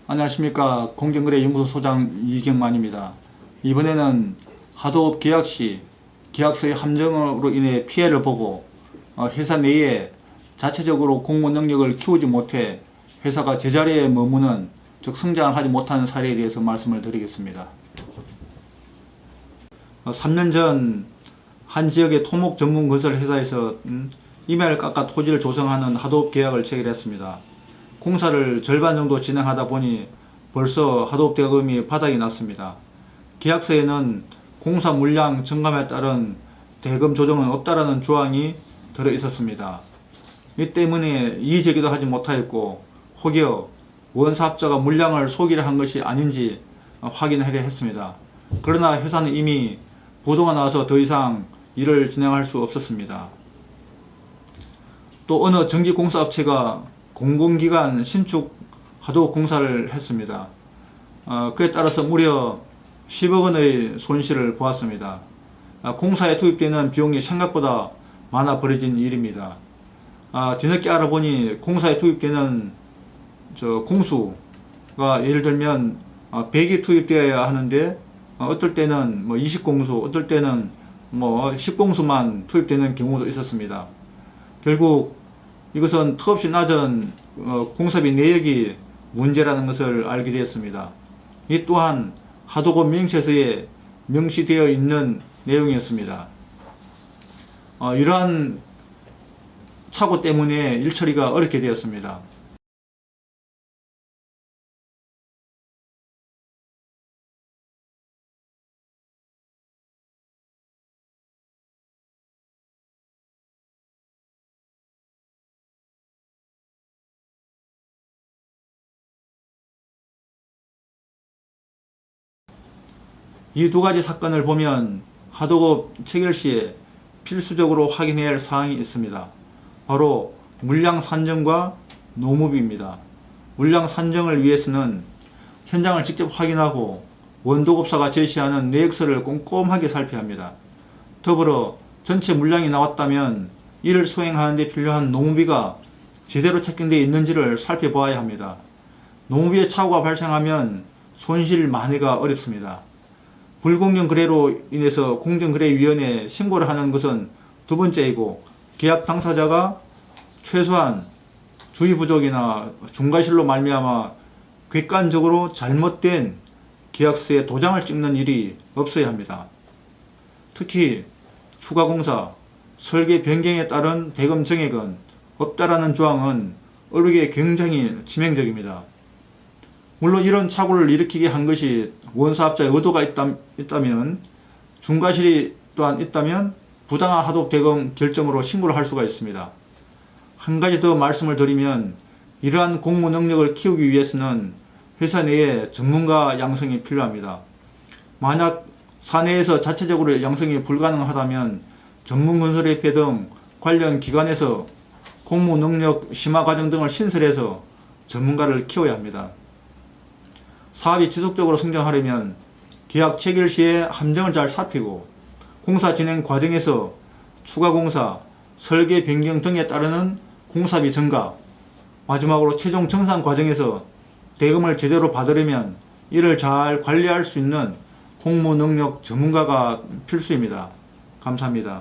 안녕하십니까. 공정거래연구소 소장 이경만입니다. 이번에는 하도업 계약 시 계약서의 함정으로 인해 피해를 보고 회사 내에 자체적으로 공무 능력을 키우지 못해 회사가 제자리에 머무는, 즉 성장을 하지 못하는 사례에 대해서 말씀을 드리겠습니다. 3년 전 한 지역의 토목 전문 건설 회사에서 이마를 깎아 토지를 조성하는 하도업 계약을 체결했습니다. 공사를 절반 정도 진행하다 보니 벌써 하도업 대금이 바닥이 났습니다. 계약서에는 공사 물량 증감에 따른 대금 조정은 없다라는 조항이 들어 있었습니다. 이 때문에 이의제기도 하지 못하였고, 혹여 원사업자가 물량을 소기를 한 것이 아닌지 확인하려 했습니다. 그러나 회사는 이미 부도가 나서 더 이상 일을 진행할 수 없었습니다. 또 어느 전기공사업체가 공공기관 신축 하도업 공사를 했습니다. 그에 따라서 무려 10억 원의 손실을 보았습니다. 공사에 투입되는 비용이 생각보다 많아 버려진 일입니다. 뒤늦게 알아보니 공사에 투입되는 공수가 예를 들면 100이 투입되어야 하는데 어떨 때는 20공수, 어떨 때는 10공수만 투입되는 경우도 있었습니다. 결국 이것은 턱없이 낮은 공사비 내역이 문제라는 것을 알게 되었습니다. 이 또한 하도급 명세서에 명시되어 있는 내용이었습니다. 이러한 착오 때문에 일처리가 어렵게 되었습니다. 이 두 가지 사건을 보면 하도급 체결 시에 필수적으로 확인해야 할 사항이 있습니다. 바로 물량 산정과 노무비입니다. 물량 산정을 위해서는 현장을 직접 확인하고 원도급사가 제시하는 내역서를 꼼꼼하게 살펴야 합니다. 더불어 전체 물량이 나왔다면 이를 수행하는 데 필요한 노무비가 제대로 책정되어 있는지를 살펴보아야 합니다. 노무비의 착오가 발생하면 손실 만회가 어렵습니다. 불공정 거래로 인해서 공정거래위원회에 신고를 하는 것은 두 번째이고, 계약 당사자가 최소한 주의 부족이나 중과실로 말미암아 객관적으로 잘못된 계약서에 도장을 찍는 일이 없어야 합니다. 특히 추가공사, 설계 변경에 따른 대금 정액은 없다라는 조항은 의료계에 굉장히 치명적입니다. 물론 이런 착오를 일으키게 한 것이 원사업자의 의도가 있다면, 중과실이 또한 있다면 부당한 하도급 대금 결정으로 신고를 할 수가 있습니다. 한 가지 더 말씀을 드리면, 이러한 공무 능력을 키우기 위해서는 회사 내에 전문가 양성이 필요합니다. 만약 사내에서 자체적으로 양성이 불가능하다면 전문건설협회 등 관련 기관에서 공무 능력 심화 과정 등을 신설해서 전문가를 키워야 합니다. 사업이 지속적으로 성장하려면 계약 체결 시에 함정을 잘 살피고, 공사 진행 과정에서 추가 공사, 설계 변경 등에 따르는 공사비 증가, 마지막으로 최종 정산 과정에서 대금을 제대로 받으려면 이를 잘 관리할 수 있는 공무 능력 전문가가 필수입니다. 감사합니다.